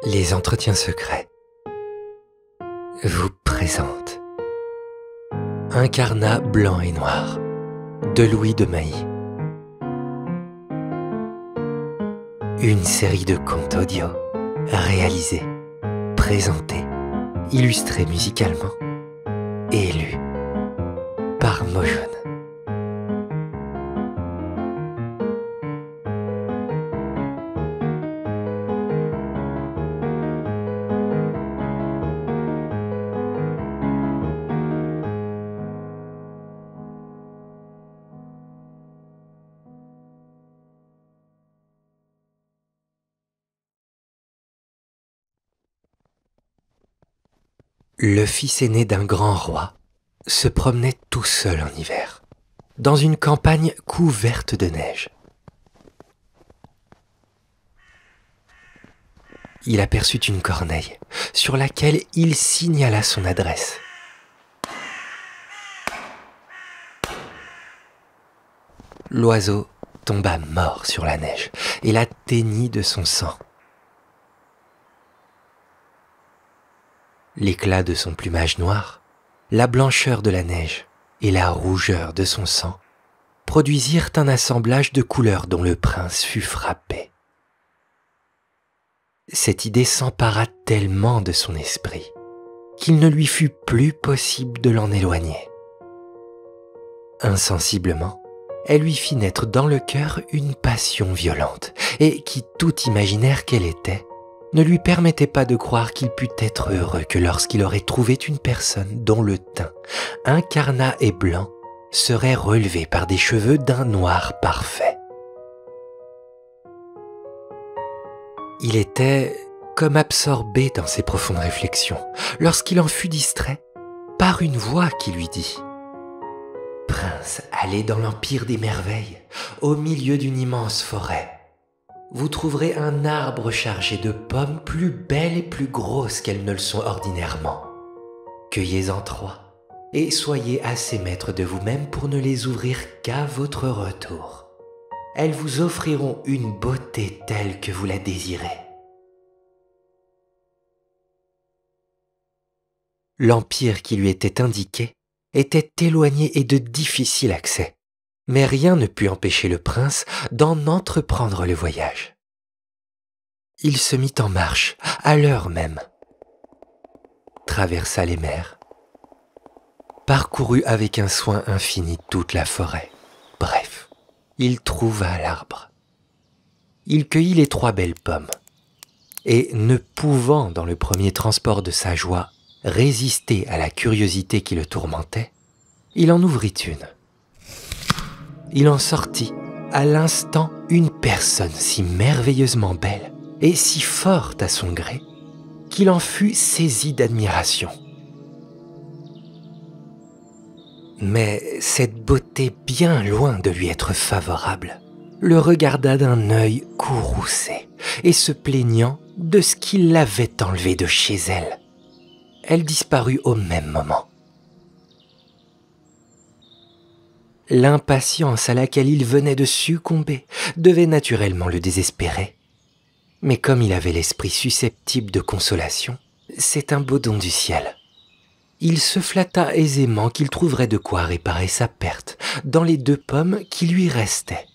Les entretiens secrets vous présentent Un carnat blanc et noir de Louis de Mailly. Une série de contes audio réalisés, présentés, illustrés musicalement et lus par Mojon. Le fils aîné d'un grand roi se promenait tout seul en hiver, dans une campagne couverte de neige. Il aperçut une corneille sur laquelle il signala son adresse. L'oiseau tomba mort sur la neige et la teignit de son sang. L'éclat de son plumage noir, la blancheur de la neige et la rougeur de son sang produisirent un assemblage de couleurs dont le prince fut frappé. Cette idée s'empara tellement de son esprit qu'il ne lui fut plus possible de l'en éloigner. Insensiblement, elle lui fit naître dans le cœur une passion violente et qui, tout imaginaire qu'elle était, ne lui permettait pas de croire qu'il pût être heureux que lorsqu'il aurait trouvé une personne dont le teint, un carnat et blanc, serait relevé par des cheveux d'un noir parfait. Il était comme absorbé dans ses profondes réflexions lorsqu'il en fut distrait par une voix qui lui dit « Prince, allez dans l'empire des merveilles, au milieu d'une immense forêt. Vous trouverez un arbre chargé de pommes plus belles et plus grosses qu'elles ne le sont ordinairement. Cueillez-en 3 et soyez assez maître de vous-même pour ne les ouvrir qu'à votre retour. Elles vous offriront une beauté telle que vous la désirez. » L'empire qui lui était indiqué était éloigné et de difficile accès. Mais rien ne put empêcher le prince d'en entreprendre le voyage. Il se mit en marche à l'heure même, traversa les mers, parcourut avec un soin infini toute la forêt. Bref, il trouva l'arbre. Il cueillit les 3 belles pommes, et ne pouvant, dans le premier transport de sa joie, résister à la curiosité qui le tourmentait, il en ouvrit une. Il en sortit à l'instant une personne si merveilleusement belle et si forte à son gré qu'il en fut saisi d'admiration. Mais cette beauté, bien loin de lui être favorable, le regarda d'un œil courroucé et se plaignant de ce qu'il l'avait enlevée de chez elle. Elle disparut au même moment. L'impatience à laquelle il venait de succomber devait naturellement le désespérer. Mais comme il avait l'esprit susceptible de consolation, c'est un beau don du ciel. Il se flatta aisément qu'il trouverait de quoi réparer sa perte dans les 2 pommes qui lui restaient.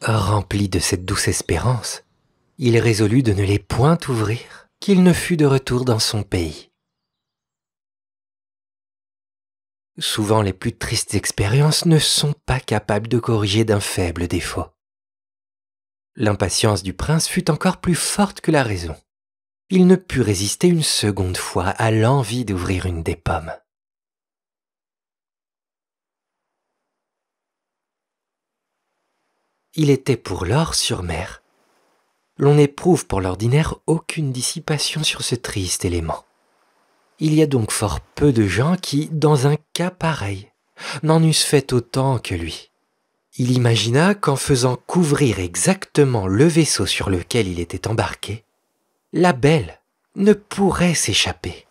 Rempli de cette douce espérance, il résolut de ne les point ouvrir, qu'il ne fût de retour dans son pays. Souvent, les plus tristes expériences ne sont pas capables de corriger d'un faible défaut. L'impatience du prince fut encore plus forte que la raison. Il ne put résister une seconde fois à l'envie d'ouvrir une des pommes. Il était pour lors sur mer. L'on n'éprouve pour l'ordinaire aucune dissipation sur ce triste élément. Il y a donc fort peu de gens qui, dans un cas pareil, n'en eussent fait autant que lui. Il imagina qu'en faisant couvrir exactement le vaisseau sur lequel il était embarqué, la belle ne pourrait s'échapper.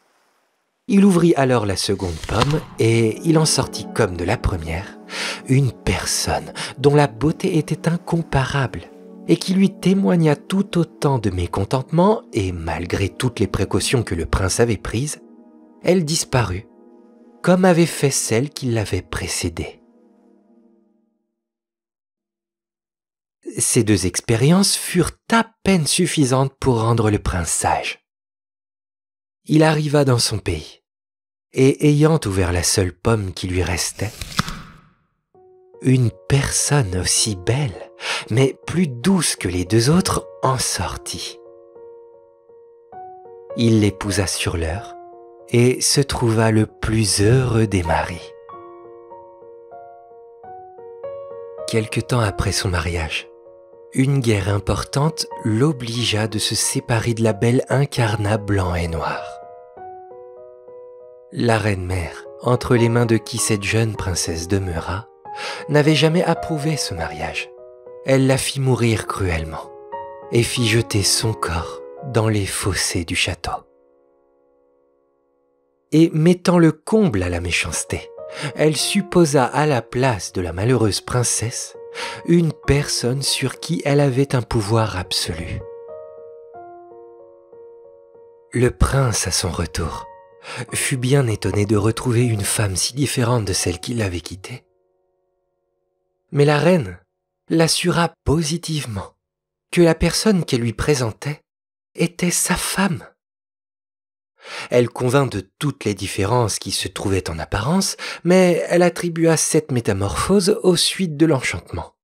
Il ouvrit alors la seconde pomme et il en sortit comme de la première une personne dont la beauté était incomparable et qui lui témoigna tout autant de mécontentement, et malgré toutes les précautions que le prince avait prises, elle disparut, comme avait fait celle qui l'avait précédée. Ces deux expériences furent à peine suffisantes pour rendre le prince sage. Il arriva dans son pays, et ayant ouvert la seule pomme qui lui restait, une personne aussi belle, mais plus douce que les deux autres, en sortit. Il l'épousa sur l'heure et se trouva le plus heureux des maris. Quelque temps après son mariage, une guerre importante l'obligea de se séparer de la belle Incarnat blanc et noir. La reine-mère, entre les mains de qui cette jeune princesse demeura, n'avait jamais approuvé ce mariage. Elle la fit mourir cruellement et fit jeter son corps dans les fossés du château. Et mettant le comble à la méchanceté, elle supposa à la place de la malheureuse princesse une personne sur qui elle avait un pouvoir absolu. Le prince, à son retour, fut bien étonné de retrouver une femme si différente de celle qui l'avait quittée. Mais la reine l'assura positivement que la personne qu'elle lui présentait était sa femme. Elle convint de toutes les différences qui se trouvaient en apparence, mais elle attribua cette métamorphose aux suites de l'enchantement.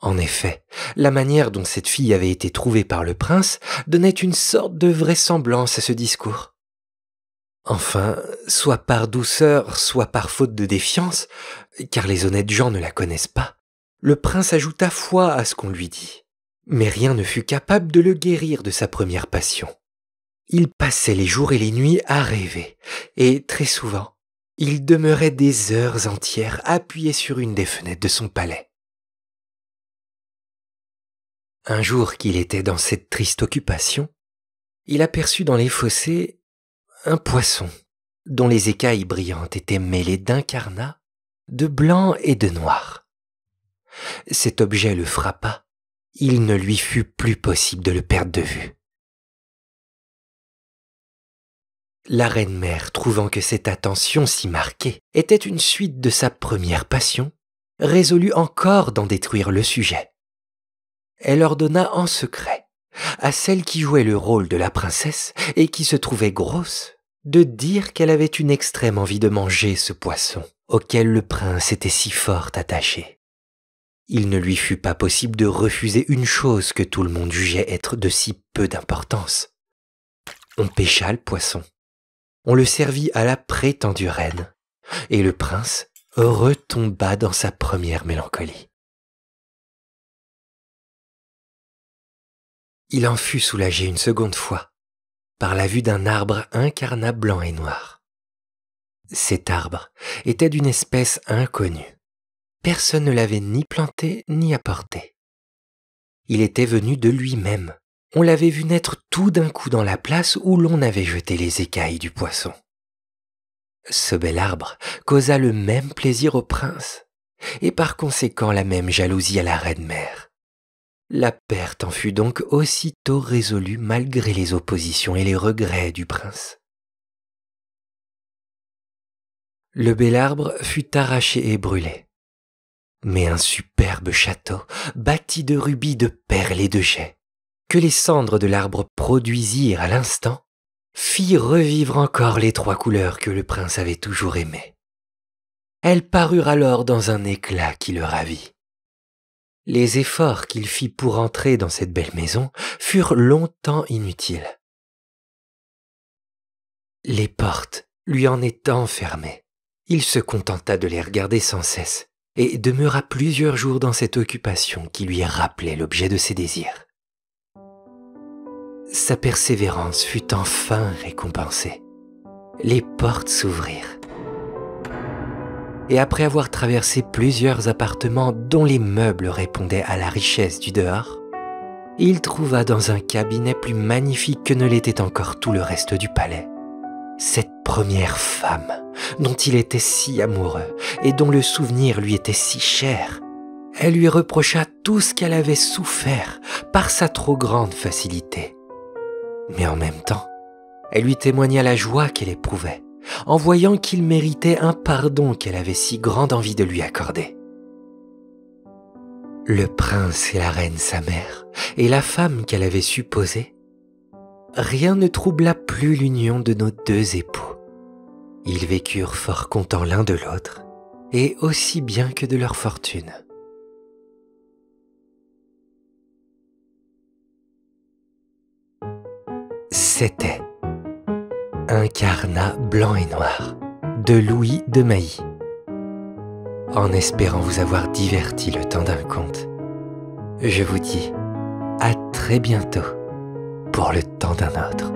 En effet, la manière dont cette fille avait été trouvée par le prince donnait une sorte de vraisemblance à ce discours. Enfin, soit par douceur, soit par faute de défiance, car les honnêtes gens ne la connaissent pas, le prince ajouta foi à ce qu'on lui dit. Mais rien ne fut capable de le guérir de sa première passion. Il passait les jours et les nuits à rêver, et très souvent, il demeurait des heures entières appuyé sur une des fenêtres de son palais. Un jour qu'il était dans cette triste occupation, il aperçut dans les fossés un poisson dont les écailles brillantes étaient mêlées d'incarnat, de blanc et de noir. Cet objet le frappa, il ne lui fut plus possible de le perdre de vue. La reine-mère, trouvant que cette attention si marquée était une suite de sa première passion, résolut encore d'en détruire le sujet. Elle ordonna en secret à celle qui jouait le rôle de la princesse et qui se trouvait grosse de dire qu'elle avait une extrême envie de manger ce poisson auquel le prince était si fort attaché. Il ne lui fut pas possible de refuser une chose que tout le monde jugeait être de si peu d'importance. On pêcha le poisson. On le servit à la prétendue reine, et le prince retomba dans sa première mélancolie. Il en fut soulagé une seconde fois par la vue d'un arbre incarnat blanc et noir. Cet arbre était d'une espèce inconnue. Personne ne l'avait ni planté ni apporté. Il était venu de lui-même. On l'avait vu naître tout d'un coup dans la place où l'on avait jeté les écailles du poisson. Ce bel arbre causa le même plaisir au prince, et par conséquent la même jalousie à la reine-mère. La perte en fut donc aussitôt résolue malgré les oppositions et les regrets du prince. Le bel arbre fut arraché et brûlé, mais un superbe château, bâti de rubis, de perles et de jais, que les cendres de l'arbre produisirent à l'instant, fit revivre encore les trois couleurs que le prince avait toujours aimées. Elles parurent alors dans un éclat qui le ravit. Les efforts qu'il fit pour entrer dans cette belle maison furent longtemps inutiles. Les portes lui en étant fermées, il se contenta de les regarder sans cesse et demeura plusieurs jours dans cette occupation qui lui rappelait l'objet de ses désirs. Sa persévérance fut enfin récompensée. Les portes s'ouvrirent. Et après avoir traversé plusieurs appartements dont les meubles répondaient à la richesse du dehors, il trouva dans un cabinet plus magnifique que ne l'était encore tout le reste du palais cette première femme dont il était si amoureux et dont le souvenir lui était si cher. Elle lui reprocha tout ce qu'elle avait souffert par sa trop grande facilité. Mais en même temps, elle lui témoigna la joie qu'elle éprouvait en voyant qu'il méritait un pardon qu'elle avait si grande envie de lui accorder. Le prince et la reine sa mère, et la femme qu'elle avait supposée, rien ne troubla plus l'union de nos deux époux. Ils vécurent fort contents l'un de l'autre, et aussi bien que de leur fortune. C'était un carnat blanc et noir de Louis de Mailly. En espérant vous avoir diverti le temps d'un conte, je vous dis à très bientôt pour le temps d'un autre.